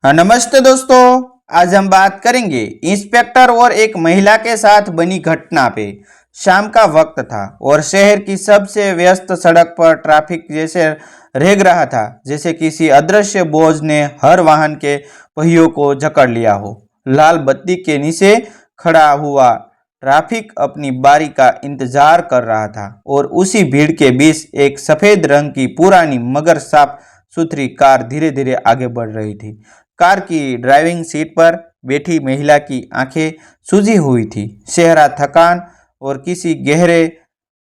नमस्ते दोस्तों। आज हम बात करेंगे इंस्पेक्टर और एक महिला के साथ बनी घटना पे। शाम का वक्त था और शहर की सबसे व्यस्त सड़क पर ट्रैफिक जैसे रेग रहा था, जैसे किसी अदृश्य बोझ ने हर वाहन के पहियों को जकड़ लिया हो। लाल बत्ती के नीचे खड़ा हुआ ट्रैफिक अपनी बारी का इंतजार कर रहा था और उसी भीड़ के बीच एक सफेद रंग की पुरानी मगर साफ सुथरी कार धीरे धीरे आगे बढ़ रही थी। कार की ड्राइविंग सीट पर बैठी महिला की आंखें सूजी हुई थी। चेहरा थकान और किसी गहरे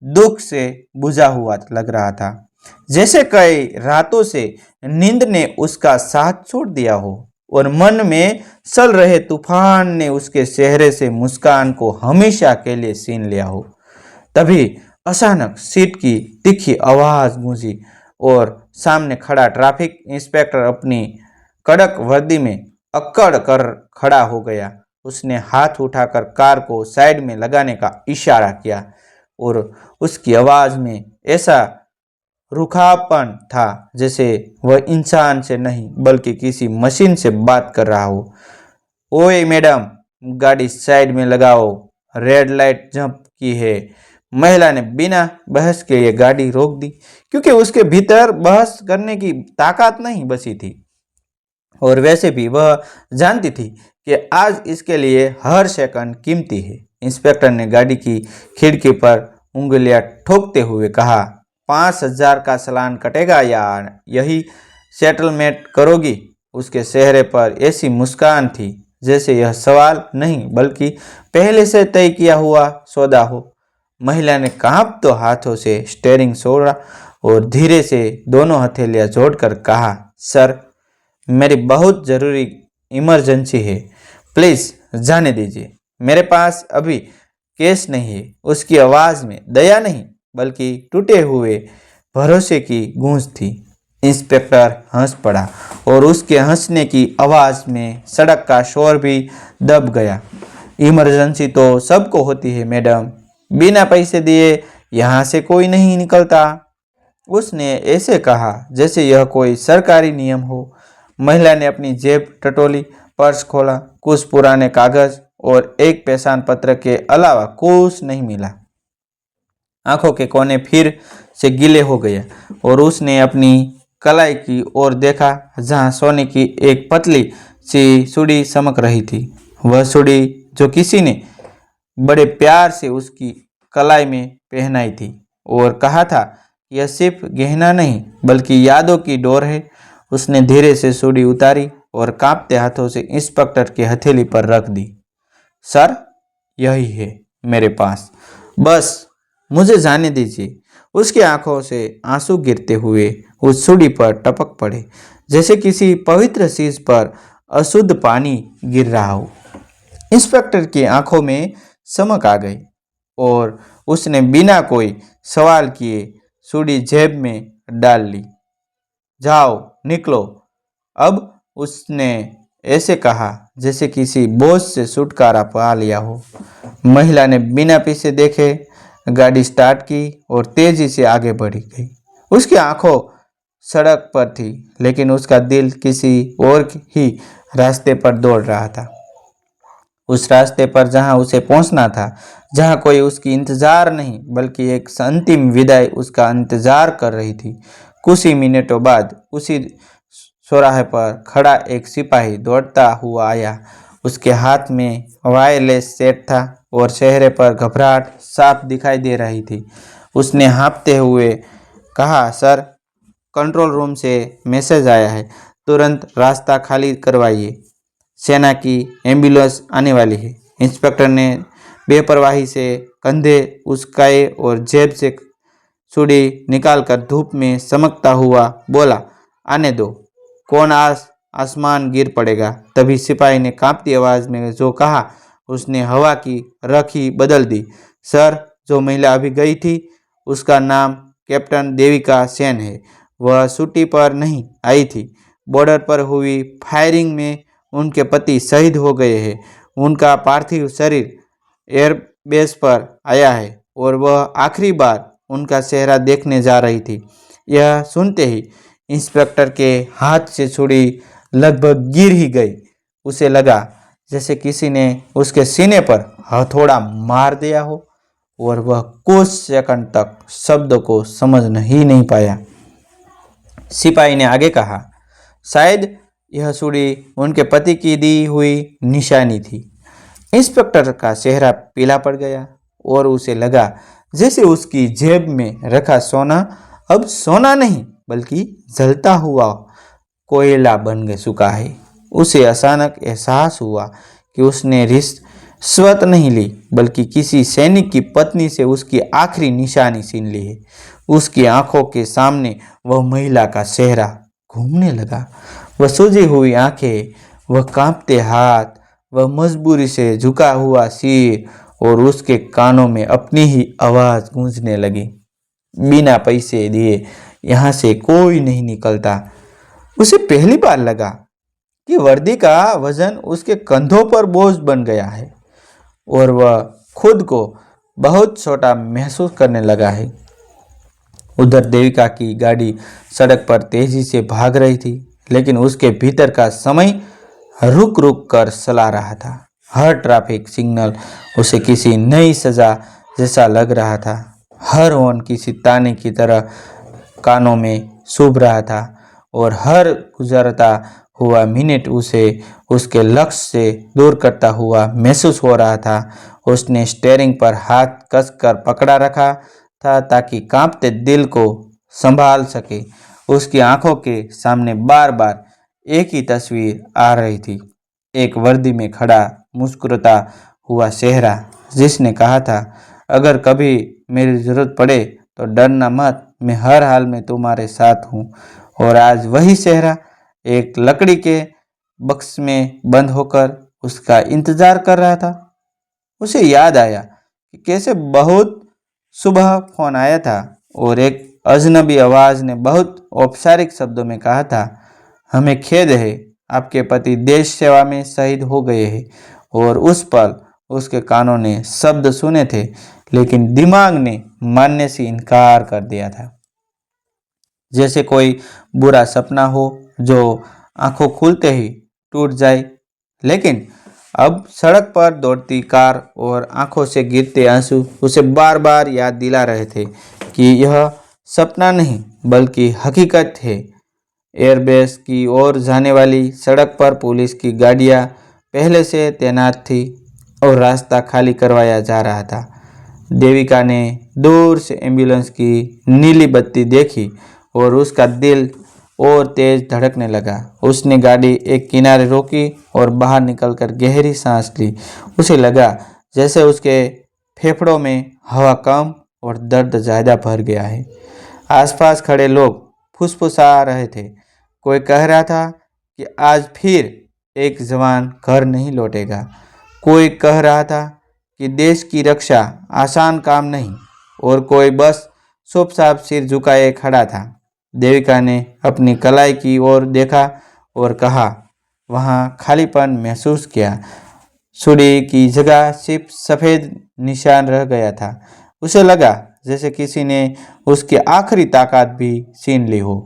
दुख से बुझा हुआ लग रहा था, जैसे कई रातों से नींद ने उसका साथ छोड़ दिया हो और मन में चल रहे तूफान ने उसके चेहरे से मुस्कान को हमेशा के लिए छीन लिया हो। तभी अचानक सीट की तीखी आवाज गूंजी और सामने खड़ा ट्रैफिक इंस्पेक्टर अपनी कड़क वर्दी में अक्कड़ कर खड़ा हो गया। उसने हाथ उठाकर कार को साइड में लगाने का इशारा किया और उसकी आवाज में ऐसा रूखापन था जैसे वह इंसान से नहीं बल्कि किसी मशीन से बात कर रहा हो। ओए मैडम, गाड़ी साइड में लगाओ, रेड लाइट जंप की है। महिला ने बिना बहस के ये गाड़ी रोक दी, क्योंकि उसके भीतर बहस करने की ताकत नहीं बची थी। और वैसे भी वह जानती थी कि आज इसके लिए हर सेकंड कीमती है। इंस्पेक्टर ने गाड़ी की खिड़की पर उंगलियां ठोकते हुए कहा, 5,000 का चालान कटेगा या यही सेटलमेंट करोगी? उसके चेहरे पर ऐसी मुस्कान थी जैसे यह सवाल नहीं बल्कि पहले से तय किया हुआ सौदा हो। महिला ने कांपते हाथों से स्टीयरिंग छोड़ा और धीरे से दोनों हथेलियां जोड़कर कहा, सर, मेरी बहुत ज़रूरी इमरजेंसी है, प्लीज़ जाने दीजिए। मेरे पास अभी केस नहीं है। उसकी आवाज़ में दया नहीं बल्कि टूटे हुए भरोसे की गूंज थी। इंस्पेक्टर हंस पड़ा और उसके हंसने की आवाज़ में सड़क का शोर भी दब गया। इमरजेंसी तो सबको होती है मैडम, बिना पैसे दिए यहाँ से कोई नहीं निकलता। उसने ऐसे कहा जैसे यह कोई सरकारी नियम हो। महिला ने अपनी जेब टटोली, पर्स खोला। कुछ पुराने कागज और एक पहचान पत्र के अलावा कुछ नहीं मिला। आंखों के कोने फिर से गीले हो गए और उसने अपनी कलाई की ओर देखा, जहां सोने की एक पतली सी सुड़ी चमक रही थी। वह सुड़ी जो किसी ने बड़े प्यार से उसकी कलाई में पहनाई थी और कहा था, यह सिर्फ गहना नहीं बल्कि यादों की डोर है। उसने धीरे से सुड़ी उतारी और कांपते हाथों से इंस्पेक्टर की हथेली पर रख दी। सर, यही है मेरे पास, बस मुझे जाने दीजिए। उसकी आंखों से आंसू गिरते हुए उस सुड़ी पर टपक पड़े, जैसे किसी पवित्र चीज पर अशुद्ध पानी गिर रहा हो। इंस्पेक्टर की आंखों में चमक आ गई और उसने बिना कोई सवाल किए सुड़ी जेब में डाल ली। जाओ, निकलो अब, उसने ऐसे कहा जैसे किसी बोझ से छुटकारा पा लिया हो। महिला ने बिना पीछे देखे गाड़ी स्टार्ट की और तेजी से आगे बढ़ी गई। उसकी आंखों सड़क पर थी, लेकिन उसका दिल किसी और ही रास्ते पर दौड़ रहा था। उस रास्ते पर जहां उसे पहुंचना था, जहां कोई उसकी इंतजार नहीं बल्कि एक अंतिम विदाई उसका इंतजार कर रही थी। कुछ ही मिनटों बाद उसी चौराहे पर खड़ा एक सिपाही दौड़ता हुआ आया। उसके हाथ में वायरलेस सेट था और चेहरे पर घबराहट साफ दिखाई दे रही थी। उसने हाँफते हुए कहा, सर, कंट्रोल रूम से मैसेज आया है, तुरंत रास्ता खाली करवाइए, सेना की एम्बुलेंस आने वाली है। इंस्पेक्टर ने बेपरवाही से कंधे उचकाए और जेब से छुरी निकालकर धूप में चमकता हुआ बोला, आने दो, कौन आसमान गिर पड़ेगा। तभी सिपाही ने कांपती आवाज में जो कहा, उसने हवा की रखी बदल दी। सर, जो महिला अभी गई थी उसका नाम कैप्टन देविका सेन है। वह छुट्टी पर नहीं आई थी। बॉर्डर पर हुई फायरिंग में उनके पति शहीद हो गए हैं। उनका पार्थिव शरीर एयरबेस पर आया है और वह आखिरी बार उनका चेहरा देखने जा रही थी। यह सुनते ही इंस्पेक्टर के हाथ से छुरी लगभग गिर ही गई। उसे लगा जैसे किसी ने उसके सीने पर हथौड़ा मार दिया हो और वह कुछ सेकंड तक शब्द को समझ नहीं पाया। सिपाही ने आगे कहा, शायद यह छुरी उनके पति की दी हुई निशानी थी। इंस्पेक्टर का चेहरा पीला पड़ गया और उसे लगा जैसे उसकी जेब में रखा सोना अब सोना नहीं बल्कि जलता हुआ कोयला बन चुका है। उसे अचानक एहसास हुआ कि उसने रिश्वत नहीं ली बल्कि किसी सैनिक की पत्नी से उसकी आखिरी निशानी छीन ली है। उसकी आंखों के सामने वह महिला का चेहरा घूमने लगा। वह सूजी हुई आंखें, वह कांपते हाथ, वह मजबूरी से झुका हुआ सिर और उसके कानों में अपनी ही आवाज गूंजने लगी, बिना पैसे दिए यहाँ से कोई नहीं निकलता। उसे पहली बार लगा कि वर्दी का वजन उसके कंधों पर बोझ बन गया है और वह खुद को बहुत छोटा महसूस करने लगा है। उधर देविका की गाड़ी सड़क पर तेजी से भाग रही थी, लेकिन उसके भीतर का समय रुक रुक कर चला रहा था। हर ट्रैफिक सिग्नल उसे किसी नई सजा जैसा लग रहा था। हर हॉर्न किसी ताने की तरह कानों में चुभ रहा था और हर गुजरता हुआ मिनट उसे उसके लक्ष्य से दूर करता हुआ महसूस हो रहा था। उसने स्टीयरिंग पर हाथ कसकर पकड़ा रखा था ताकि कांपते दिल को संभाल सके। उसकी आंखों के सामने बार बार एक ही तस्वीर आ रही थी, एक वर्दी में खड़ा मुस्कुराता हुआ चेहरा जिसने कहा था, अगर कभी मेरी जरूरत पड़े तो डरना मत, मैं हर हाल में तुम्हारे साथ हूँ। और आज वही चेहरा एक लकड़ी के बक्स में बंद होकर उसका इंतजार कर रहा था। उसे याद आया कि कैसे बहुत सुबह फोन आया था और एक अजनबी आवाज ने बहुत औपचारिक शब्दों में कहा था, हमें खेद है, आपके पति देश सेवा में शहीद हो गए हैं। और उस पल उसके कानों ने शब्द सुने थे, लेकिन दिमाग ने मानने से इनकार कर दिया था। जैसे कोई बुरा सपना हो जो आंखों खुलते ही टूट जाए। लेकिन अब सड़क पर दौड़ती कार और आंखों से गिरते आंसू उसे बार बार याद दिला रहे थे कि यह सपना नहीं बल्कि हकीकत है। एयरबेस की ओर जाने वाली सड़क पर पुलिस की गाड़ियां पहले से तैनात थी और रास्ता खाली करवाया जा रहा था। देविका ने दूर से एम्बुलेंस की नीली बत्ती देखी और उसका दिल और तेज धड़कने लगा। उसने गाड़ी एक किनारे रोकी और बाहर निकलकर गहरी सांस ली। उसे लगा जैसे उसके फेफड़ों में हवा कम और दर्द ज़्यादा भर गया है। आसपास खड़े लोग फुसफुसा रहे थे। कोई कह रहा था कि आज फिर एक जवान घर नहीं लौटेगा। कोई कह रहा था कि देश की रक्षा आसान काम नहीं, और कोई बस चुपचाप सिर झुकाए खड़ा था। देविका ने अपनी कलाई की ओर देखा और कहा, वहाँ खालीपन महसूस किया। छुरी की जगह सिर्फ सफ़ेद निशान रह गया था। उसे लगा जैसे किसी ने उसकी आखिरी ताकत भी छीन ली हो।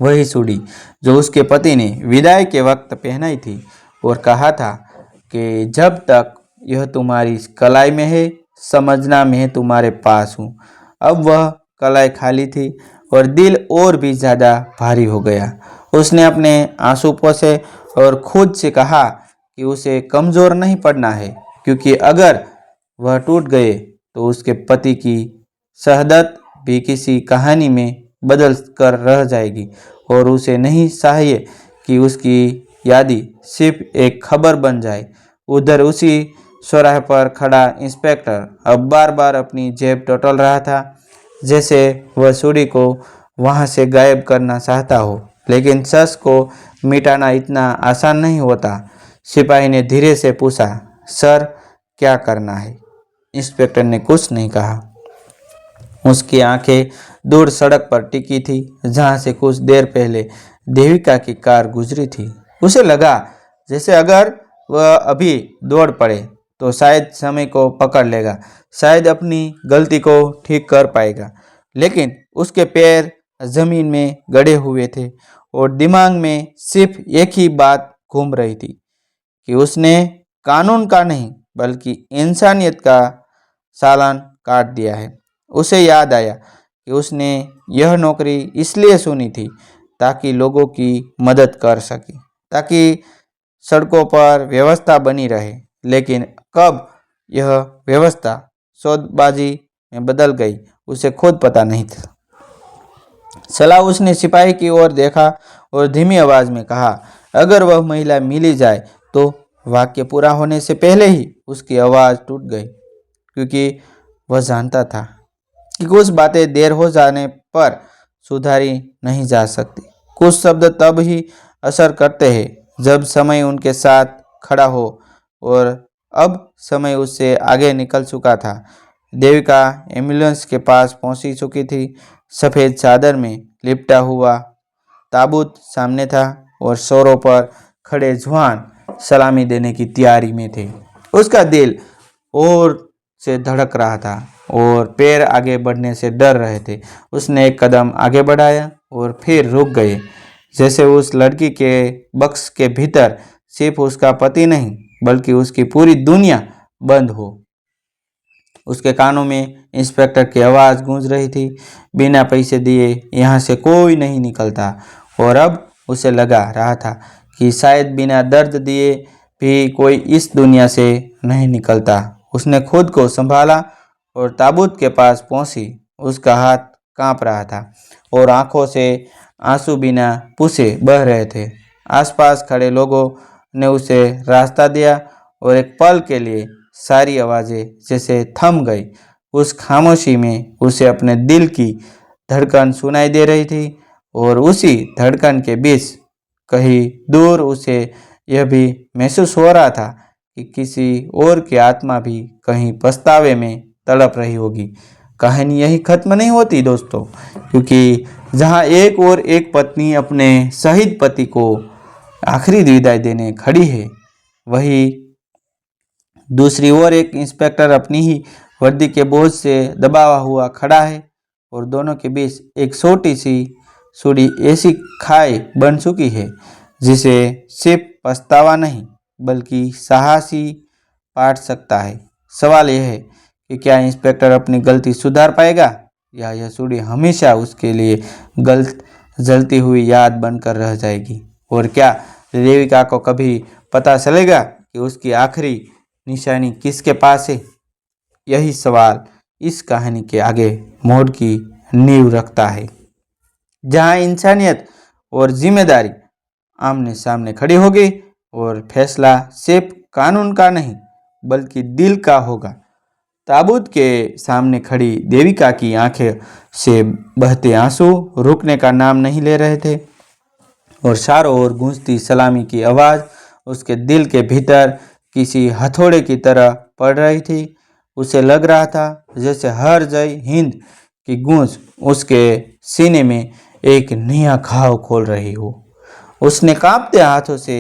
वही छुरी जो उसके पति ने विदाई के वक्त पहनाई थी और कहा था कि जब तक यह तुम्हारी कलाई में है, समझना मैं तुम्हारे पास हूँ। अब वह कलाई खाली थी और दिल और भी ज़्यादा भारी हो गया। उसने अपने आंसू पोंछे और खुद से कहा कि उसे कमज़ोर नहीं पड़ना है, क्योंकि अगर वह टूट गए तो उसके पति की शहादत भी किसी कहानी में बदल कर रह जाएगी और उसे नहीं चाहिए कि उसकी यादी सिर्फ एक खबर बन जाए। उधर उसी चौराहे पर खड़ा इंस्पेक्टर अब बार बार अपनी जेब टटोल रहा था, जैसे वह छुरी को वहां से गायब करना चाहता हो। लेकिन सच को मिटाना इतना आसान नहीं होता। सिपाही ने धीरे से पूछा, सर क्या करना है? इंस्पेक्टर ने कुछ नहीं कहा। उसकी आंखें दूर सड़क पर टिकी थी, जहां से कुछ देर पहले देविका की कार गुजरी थी। उसे लगा जैसे अगर वह अभी दौड़ पड़े तो शायद समय को पकड़ लेगा, शायद अपनी गलती को ठीक कर पाएगा। लेकिन उसके पैर जमीन में गड़े हुए थे और दिमाग में सिर्फ एक ही बात घूम रही थी कि उसने कानून का नहीं बल्कि इंसानियत का चालान काट दिया है। उसे याद आया कि उसने यह नौकरी इसलिए चुनी थी ताकि लोगों की मदद कर सके, ताकि सड़कों पर व्यवस्था बनी रहे। लेकिन कब यह व्यवस्था सौदेबाजी में बदल गई उसे खुद पता नहीं था। सलाह उसने सिपाही की ओर देखा और धीमी आवाज में कहा, अगर वह महिला मिली जाए तो। वाक्य पूरा होने से पहले ही उसकी आवाज टूट गई, क्योंकि वह जानता था कि कुछ बातें देर हो जाने पर सुधारी नहीं जा सकती। कुछ शब्द तब ही असर करते हैं जब समय उनके साथ खड़ा हो, और अब समय उससे आगे निकल चुका था। देविका एम्बुलेंस के पास पहुंची चुकी थी। सफ़ेद चादर में लिपटा हुआ ताबूत सामने था और शोरों पर खड़े जवान सलामी देने की तैयारी में थे। उसका दिल और से धड़क रहा था और पैर आगे बढ़ने से डर रहे थे। उसने एक कदम आगे बढ़ाया और फिर रुक गए, जैसे उस लड़की के बक्स के भीतर सिर्फ उसका पति नहीं बल्कि उसकी पूरी दुनिया बंद हो। उसके कानों में इंस्पेक्टर की आवाज़ गूंज रही थी, बिना पैसे दिए यहाँ से कोई नहीं निकलता। और अब उसे लगा रहा था कि शायद बिना दर्द दिए भी कोई इस दुनिया से नहीं निकलता। उसने खुद को संभाला और ताबूत के पास पहुंची। उसका हाथ कांप रहा था और आंखों से आंसू बिना पूछे बह रहे थे। आसपास खड़े लोगों ने उसे रास्ता दिया और एक पल के लिए सारी आवाज़ें जैसे थम गई। उस खामोशी में उसे अपने दिल की धड़कन सुनाई दे रही थी और उसी धड़कन के बीच कहीं दूर उसे यह भी महसूस हो रहा था कि किसी और की आत्मा भी कहीं पछतावे में तड़प रही होगी। कहानी यही खत्म नहीं होती दोस्तों, क्योंकि जहाँ एक और एक पत्नी अपने शहीद पति को आखिरी विदाई देने खड़ी है, वही दूसरी ओर एक इंस्पेक्टर अपनी ही वर्दी के बोझ से दबा हुआ खड़ा है और दोनों के बीच एक छोटी सी सुड़ी ऐसी खाई बन चुकी है जिसे सिर्फ पछतावा नहीं बल्कि साहस ही पाट सकता है। सवाल यह है कि क्या इंस्पेक्टर अपनी गलती सुधार पाएगा या यह सुड़ी हमेशा उसके लिए गलत जलती हुई याद बनकर रह जाएगी। और क्या देविका को कभी पता चलेगा कि उसकी आखिरी निशानी किसके पास है। यही सवाल इस कहानी के आगे मोड़ की नींव रखता है, जहां इंसानियत और जिम्मेदारी आमने सामने खड़ी होगी और फैसला सिर्फ कानून का नहीं बल्कि दिल का होगा। ताबूत के सामने खड़ी देविका की आंखें से बहते आंसू रुकने का नाम नहीं ले रहे थे और चारों ओर गूंजती सलामी की आवाज़ उसके दिल के भीतर किसी हथौड़े की तरह पड़ रही थी। उसे लग रहा था जैसे हर जय हिंद की गूंज उसके सीने में एक नया घाव खोल रही हो। उसने कांपते हाथों से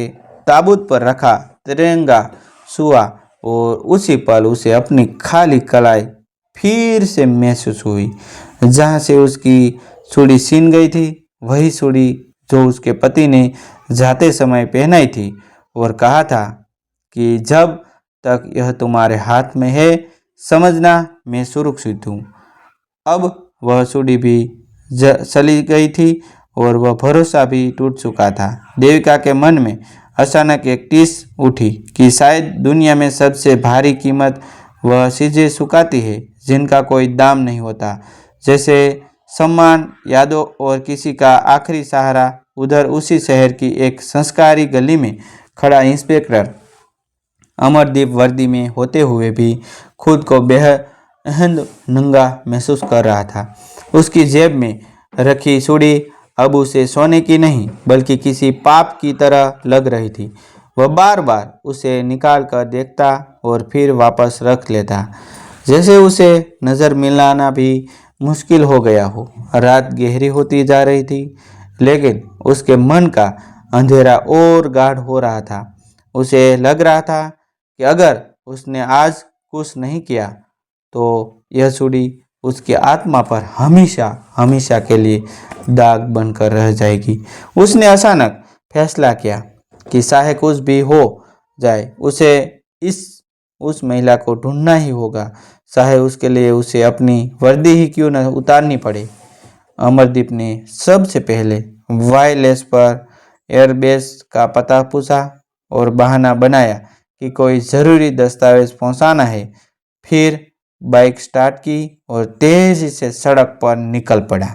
ताबूत पर रखा तिरंगा छुआ और उसी पल उसे अपनी खाली कलाई फिर से महसूस हुई। जहाँ से उसकी छुड़ी छीन गई थी, वही छुड़ी जो उसके पति ने जाते समय पहनाई थी और कहा था कि जब तक यह तुम्हारे हाथ में है समझना मैं सुरक्षित हूँ। अब वह छुड़ी भी चली गई थी और वह भरोसा भी टूट चुका था। देविका के मन में अचानक एक टीस उठी कि शायद दुनिया में सबसे भारी कीमत वह चीज़ें चुकाती है जिनका कोई दाम नहीं होता, जैसे सम्मान, यादों और किसी का आखिरी सहारा। उधर उसी शहर की एक संस्कारी गली में खड़ा इंस्पेक्टर अमरदीप वर्दी में होते हुए भी खुद को बेहद नंगा महसूस कर रहा था। उसकी जेब में रखी छुड़ी अब उसे सोने की नहीं बल्कि किसी पाप की तरह लग रही थी। वह बार बार उसे निकाल कर देखता और फिर वापस रख लेता, जैसे उसे नज़र मिलाना भी मुश्किल हो गया हो। रात गहरी होती जा रही थी, लेकिन उसके मन का अंधेरा और गाढ़ हो रहा था। उसे लग रहा था कि अगर उसने आज कुछ नहीं किया तो यह छुड़ी उसकी आत्मा पर हमेशा हमेशा के लिए दाग बनकर रह जाएगी। उसने अचानक फैसला किया कि चाहे कुछ भी हो जाए उसे इस उस महिला को ढूंढना ही होगा, चाहे उसके लिए उसे अपनी वर्दी ही क्यों न उतारनी पड़े। अमरदीप ने सबसे पहले वायरलेस पर एयरबेस का पता पूछा और बहाना बनाया कि कोई ज़रूरी दस्तावेज पहुंचाना है। फिर बाइक स्टार्ट की और तेजी से सड़क पर निकल पड़ा।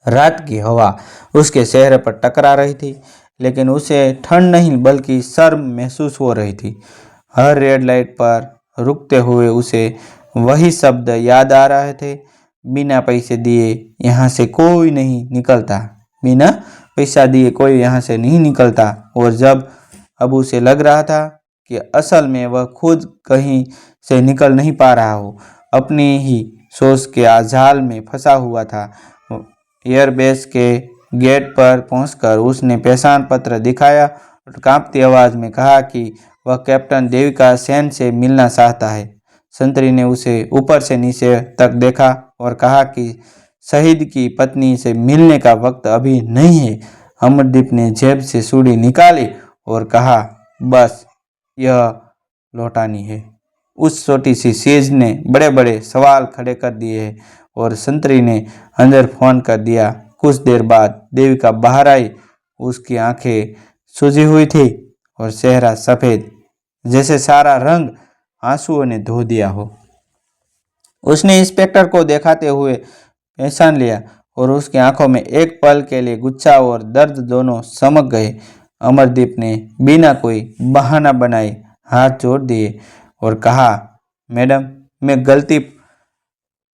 रात की हवा उसके चेहरे पर टकरा रही थी, लेकिन उसे ठंड नहीं बल्कि शर्म महसूस हो रही थी। हर रेड लाइट पर रुकते हुए उसे वही शब्द याद आ रहे थे, बिना पैसे दिए यहाँ से कोई नहीं निकलता, बिना पैसा दिए कोई यहाँ से नहीं निकलता। और जब अब उसे लग रहा था कि असल में वह खुद कहीं से निकल नहीं पा रहा हो, अपनी ही सोच के जाल में फंसा हुआ था। एयरबेस के गेट पर पहुंचकर उसने पहचान पत्र दिखाया और कांपती आवाज में कहा कि वह कैप्टन देविका सेन से मिलना चाहता है। संतरी ने उसे ऊपर से नीचे तक देखा और कहा कि शहीद की पत्नी से मिलने का वक्त अभी नहीं है। अमरदीप ने जेब से चूड़ी निकाली और कहा, बस यह लौटानी है। उस छोटी सी चीज ने बड़े बड़े सवाल खड़े कर दिए हैं। और संतरी ने अंदर फोन कर दिया। कुछ देर बाद देविका बाहर आई। उसकी आंखें सूजी हुई थी और चेहरा सफेद, जैसे सारा रंग आंसुओं ने धो दिया हो। उसने इंस्पेक्टर को दिखाते हुए पहचान लिया और उसकी आंखों में एक पल के लिए गुस्सा और दर्द दोनों चमक गए। अमरदीप ने बिना कोई बहाना बनाए हाथ जोड़ दिए और कहा, मैडम, मैं गलती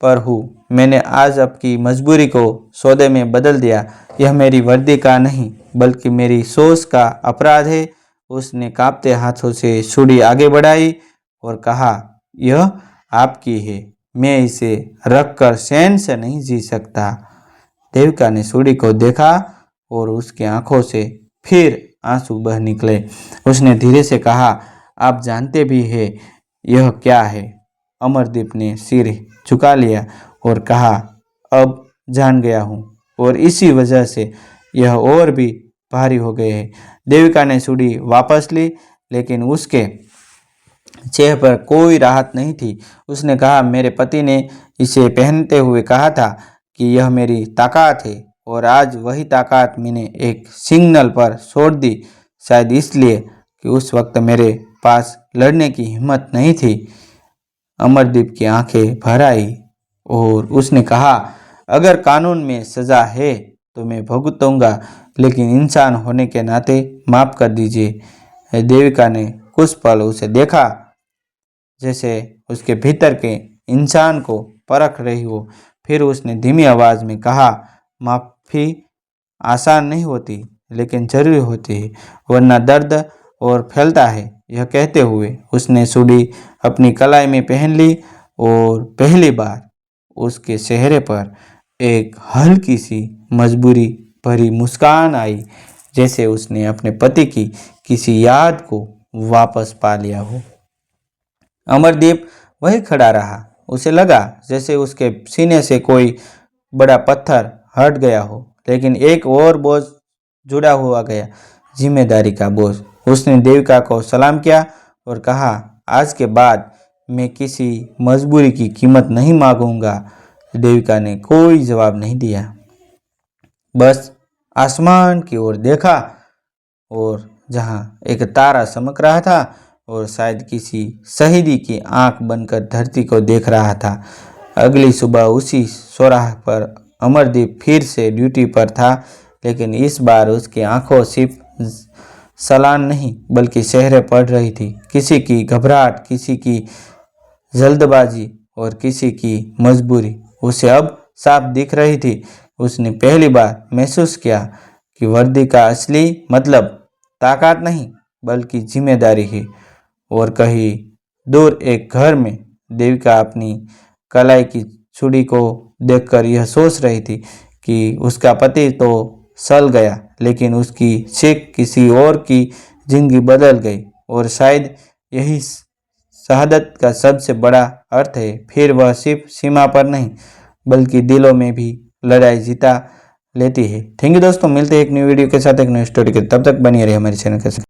पर हूँ। मैंने आज आपकी मजबूरी को सौदे में बदल दिया। यह मेरी वर्दी का नहीं बल्कि मेरी सोच का अपराध है। उसने कांपते हाथों से छुरी आगे बढ़ाई और कहा, यह आपकी है, मैं इसे रखकर चैन से नहीं जी सकता। देविका ने छुरी को देखा और उसकी आंखों से फिर आंसू बह निकले। उसने धीरे से कहा, आप जानते भी हैं यह क्या है? अमरदीप ने सिर झुका लिया और कहा, अब जान गया हूँ और इसी वजह से यह और भी भारी हो गए है। देविका ने छुरी वापस ली, लेकिन उसके चेहरे पर कोई राहत नहीं थी। उसने कहा, मेरे पति ने इसे पहनते हुए कहा था कि यह मेरी ताकत है और आज वही ताकत मैंने एक सिग्नल पर छोड़ दी, शायद इसलिए कि उस वक्त मेरे पास लड़ने की हिम्मत नहीं थी। अमरदीप की आंखें भर आई और उसने कहा, अगर कानून में सजा है तो मैं भुगतूंगा, लेकिन इंसान होने के नाते माफ कर दीजिए। देविका ने कुछ पल उसे देखा, जैसे उसके भीतर के इंसान को परख रही हो। फिर उसने धीमी आवाज में कहा, माफ़ी आसान नहीं होती लेकिन जरूरी होती है, वरना दर्द और फैलता है। यह कहते हुए उसने चूड़ी अपनी कलाई में पहन ली और पहली बार उसके चेहरे पर एक हल्की सी मजबूरी भरी मुस्कान आई, जैसे उसने अपने पति की किसी याद को वापस पा लिया हो। अमरदीप वही खड़ा रहा। उसे लगा जैसे उसके सीने से कोई बड़ा पत्थर हट गया हो, लेकिन एक और बोझ जुड़ा हुआ गया, जिम्मेदारी का बोझ। उसने देविका को सलाम किया और कहा, आज के बाद मैं किसी मजबूरी की कीमत नहीं मांगूंगा। देविका ने कोई जवाब नहीं दिया, बस आसमान की ओर देखा और जहां एक तारा चमक रहा था और शायद किसी शहीदी की आंख बनकर धरती को देख रहा था। अगली सुबह उसी चौराहे पर अमरदीप फिर से ड्यूटी पर था, लेकिन इस बार उसकी आंखों सिर्फ सलान नहीं बल्कि चेहरे पड़ रही थी। किसी की घबराहट, किसी की जल्दबाजी और किसी की मजबूरी उसे अब साफ दिख रही थी। उसने पहली बार महसूस किया कि वर्दी का असली मतलब ताकत नहीं बल्कि जिम्मेदारी है। और कहीं दूर एक घर में देविका अपनी कलाई की छुरी को देखकर यह सोच रही थी कि उसका पति तो सल गया, लेकिन उसकी सीख किसी और की जिंदगी बदल गई। और शायद यही शहादत का सबसे बड़ा अर्थ है, फिर वह सिर्फ सीमा पर नहीं बल्कि दिलों में भी लड़ाई जीता लेती है। थैंक यू दोस्तों, मिलते हैं एक न्यू वीडियो के साथ, एक न्यू स्टोरी के। तब तक बनिए रहिए हमारे चैनल के साथ।